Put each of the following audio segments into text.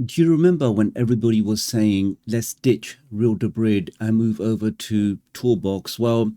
Do you remember when everybody was saying, let's ditch Real-Debrid and move over to TorBox? Well,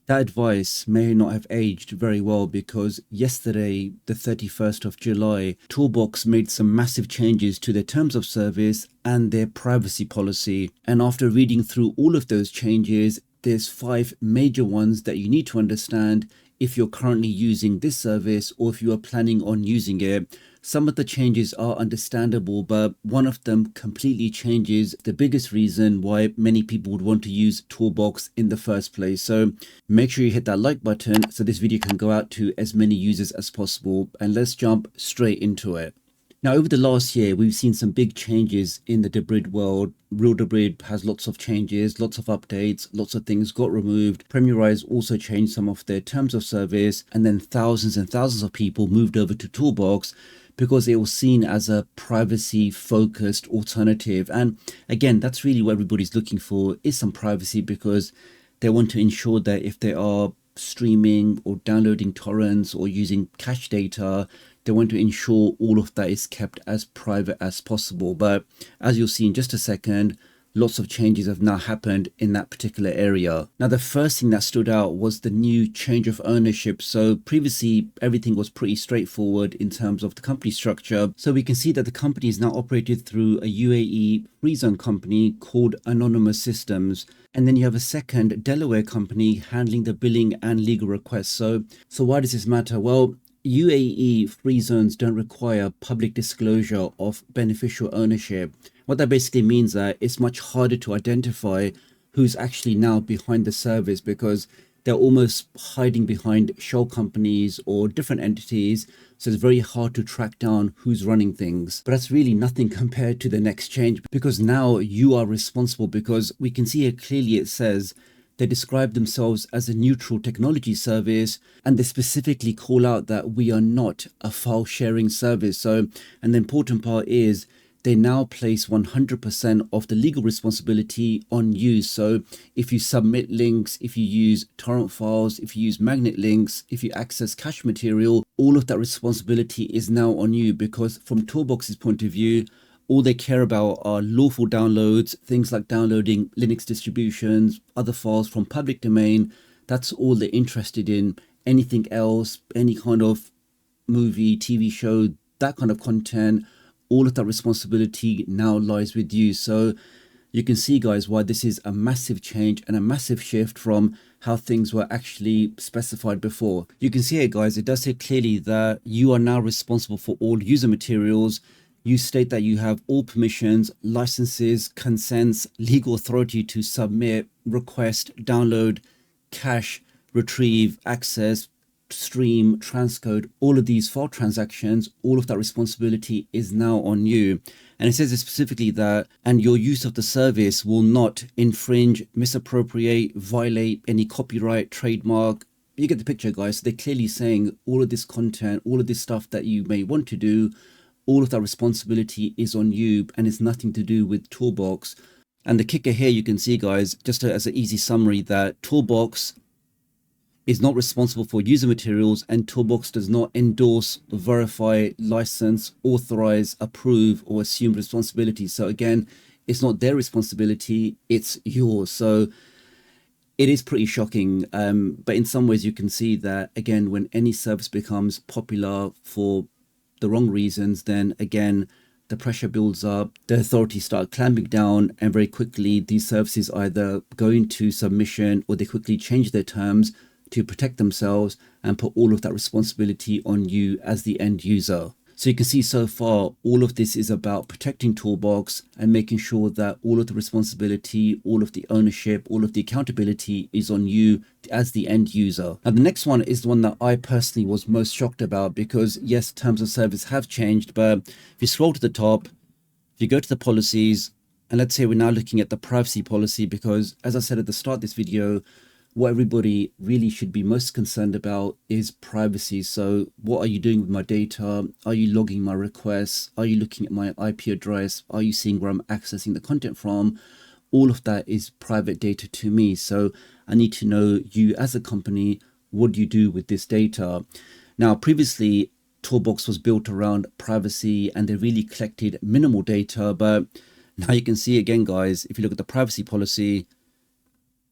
that advice may not have aged very well because yesterday, the 31st of July, TorBox made some massive changes to their terms of service and their privacy policy. And after reading through all of those changes, there's 5 major ones that you need to understand if you're currently using this service or if you are planning on using it. Some of the changes are understandable, but one of them completely changes the biggest reason why many people would want to use TorBox in the first place. So make sure you hit that like button so this video can go out to as many users as possible, and let's jump straight into it. Now, over the last year, we've seen some big changes in the Debrid world. Real-Debrid has lots of changes, lots of updates, lots of things got removed. Premierise also changed some of their terms of service, and then thousands and thousands of people moved over to TorBox because it was seen as a privacy-focused alternative. And again, that's really what everybody's looking for, is some privacy, because they want to ensure that if they are streaming or downloading torrents or using cache data, they want to ensure all of that is kept as private as possible. But as you'll see in just a second, lots of changes have now happened in that particular area. Now, the first thing that stood out was the new change of ownership. So previously, everything was pretty straightforward in terms of the company structure. So we can see that the company is now operated through a UAE free zone company called Anonymous Systems. And then you have a second Delaware company handling the billing and legal requests. So why does this matter? Well, UAE free zones don't require public disclosure of beneficial ownership. What that basically means that it's much harder to identify who's actually now behind the service, because they're almost hiding behind shell companies or different entities. So it's very hard to track down who's running things. But that's really nothing compared to the next change, because now you are responsible, because we can see here clearly it says they describe themselves as a neutral technology service, and they specifically call out that we are not a file sharing service. So, and the important part is they now place 100% of the legal responsibility on you. So if you submit links, if you use torrent files, if you use magnet links, if you access cache material, all of that responsibility is now on you, because from TorBox's point of view, all they care about are lawful downloads, things like downloading Linux distributions, other files from public domain. That's all they're interested in. Anything else, any kind of movie, TV show, that kind of content, all of that responsibility now lies with you. So you can see, guys, why this is a massive change and a massive shift from how things were actually specified before. You can see here, guys, it does say clearly that you are now responsible for all user materials. You state that you have all permissions, licenses, consents, legal authority to submit, request, download, cache, retrieve, access, stream, transcode, all of these file transactions. All of that responsibility is now on you. And it says specifically that, and your use of the service will not infringe, misappropriate, violate any copyright, trademark. You get the picture, guys. So they're clearly saying all of this content, all of this stuff that you may want to do, all of that responsibility is on you, and it's nothing to do with TorBox. And the kicker here, you can see, guys, just as an easy summary, that TorBox is not responsible for user materials, and TorBox does not endorse, verify, license, authorize, approve, or assume responsibility. So again, it's not their responsibility, it's yours. So it is pretty shocking, but in some ways you can see that, again, when any service becomes popular for the wrong reasons, then again, the pressure builds up, the authorities start clamping down, and very quickly these services either go into submission or they quickly change their terms to protect themselves and put all of that responsibility on you as the end user. So you can see so far, all of this is about protecting TorBox and making sure that all of the responsibility, all of the ownership, all of the accountability is on you as the end user. Now, the next one is the one that I personally was most shocked about, because yes, terms of service have changed, but if you scroll to the top, if you go to the policies, and let's say we're now looking at the privacy policy, because as I said at the start of this video, what everybody really should be most concerned about is privacy. So what are you doing with my data? Are you logging my requests? Are you looking at my IP address? Are you seeing where I'm accessing the content from? All of that is private data to me. So I need to know, you as a company, what do you do with this data? Now, previously, TorBox was built around privacy and they really collected minimal data. But now you can see again, guys, if you look at the privacy policy,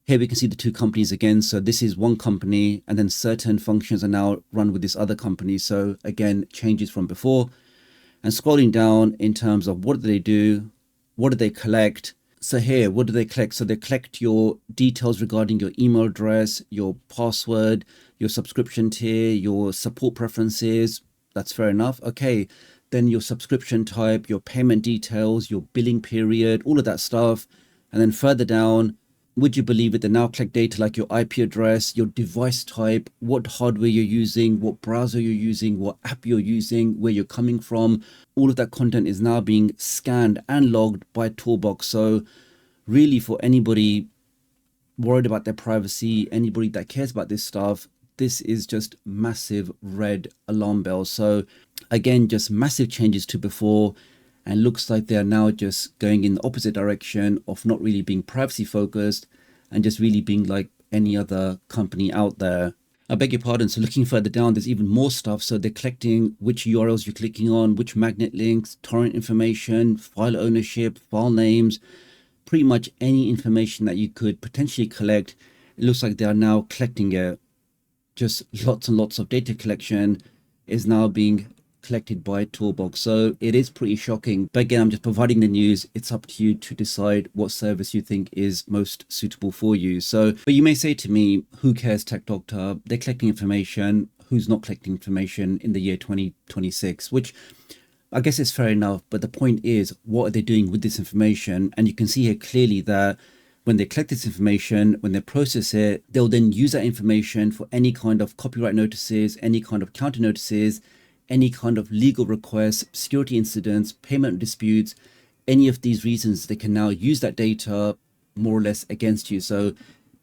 here we can see the two companies again. So this is one company and then certain functions are now run with this other company. So again, changes from before. And scrolling down in terms of what do they do? What do they collect? So here, what do they collect? So they collect your details regarding your email address, your password, your subscription tier, your support preferences. That's fair enough. Okay. Then your subscription type, your payment details, your billing period, all of that stuff. And then further down, would you believe it, they now collect data like your IP address, your device type, what hardware you're using, what browser you're using, what app you're using, where you're coming from. All of that content is now being scanned and logged by TorBox. So really, for anybody worried about their privacy, anybody that cares about this stuff, this is just massive red alarm bells. So again, just massive changes to before. And looks like they're now just going in the opposite direction of not really being privacy focused and just really being like any other company out there. I beg your pardon. So looking further down, there's even more stuff. So they're collecting which URLs you're clicking on, which magnet links, torrent information, file ownership, file names, pretty much any information that you could potentially collect. It looks like they are now collecting it. Just lots and lots of data collection is now being collected by TorBox. So it is pretty shocking. But again, I'm just providing the news. It's up to you to decide what service you think is most suitable for you. So, but you may say to me, who cares, Tech Doctor? They're collecting information. Who's not collecting information in the year 2026? Which I guess is fair enough. But the point is, what are they doing with this information? And you can see here clearly that when they collect this information, when they process it, they'll then use that information for any kind of copyright notices, any kind of counter notices, any kind of legal requests, security incidents, payment disputes, any of these reasons, they can now use that data more or less against you. So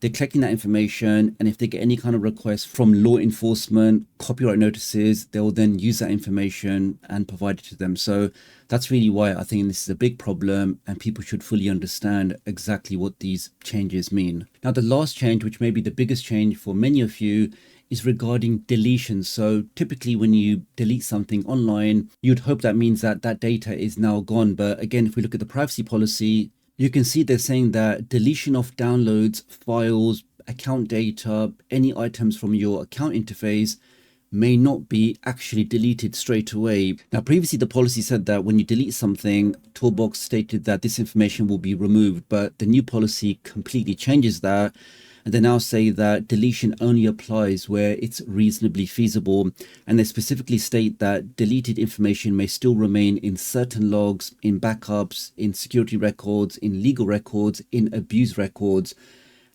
they're collecting that information, and if they get any kind of request from law enforcement, copyright notices, they'll then use that information and provide it to them. So that's really why I think this is a big problem, and people should fully understand exactly what these changes mean. Now, the last change, which may be the biggest change for many of you, is regarding deletion. So typically when you delete something online, you'd hope that means that that data is now gone. But again, if we look at the privacy policy, you can see they're saying that deletion of downloads, files, account data, any items from your account interface may not be actually deleted straight away. Now, previously the policy said that when you delete something, TorBox stated that this information will be removed, but the new policy completely changes that. And they now say that deletion only applies where it's reasonably feasible. And they specifically state that deleted information may still remain in certain logs, in backups, in security records, in legal records, in abuse records.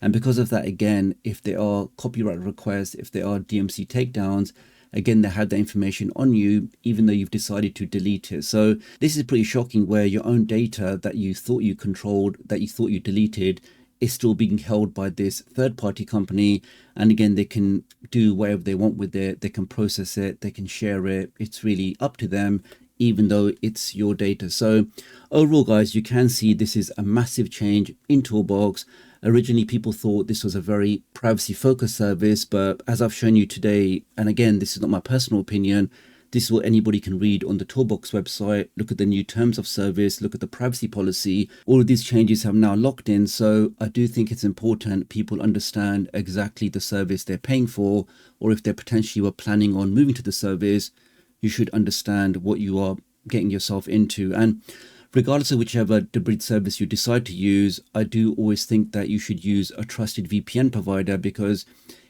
And because of that, again, if there are copyright requests, if there are DMC takedowns, again, they have that information on you, even though you've decided to delete it. So this is pretty shocking, where your own data that you thought you controlled, that you thought you deleted, is still being held by this third-party company. And again, they can do whatever they want with it. They can process it, they can share it. It's really up to them, even though it's your data. So overall, guys, you can see this is a massive change in TorBox. Originally, people thought this was a very privacy-focused service, but as I've shown you today, and again, this is not my personal opinion, this is what anybody can read on the TorBox website. Look at the new terms of service, look at the privacy policy. All of these changes have now locked in. So I do think it's important people understand exactly the service they're paying for, or if they potentially were planning on moving to the service, you should understand what you are getting yourself into. And regardless of whichever Debrid service you decide to use, I do always think that you should use a trusted VPN provider, because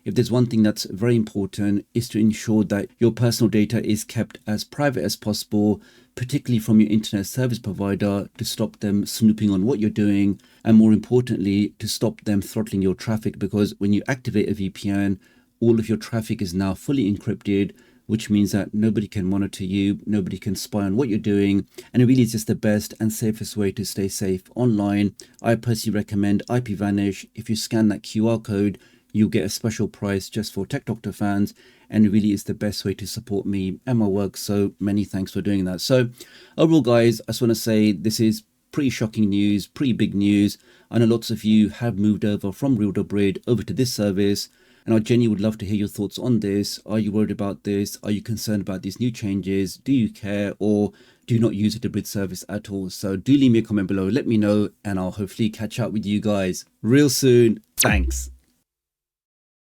if there's one thing that's very important, is to ensure that your personal data is kept as private as possible, particularly from your internet service provider, to stop them snooping on what you're doing, and more importantly, to stop them throttling your traffic. Because when you activate a VPN, all of your traffic is now fully encrypted, which means that nobody can monitor you, nobody can spy on what you're doing, and it really is just the best and safest way to stay safe online. I personally recommend IPVanish. If you scan that QR code, you'll get a special price just for Tech Doctor fans, and it really is the best way to support me and my work. So many thanks for doing that. So overall, guys, I just want to say this is pretty shocking news, pretty big news. I know lots of you have moved over from Real-Debrid over to this service. And I genuinely would love to hear your thoughts on this. Are you worried about this? Are you concerned about these new changes? Do you care, or do you not use the Debrid service at all? So do leave me a comment below, let me know, and I'll hopefully catch up with you guys real soon. Thanks.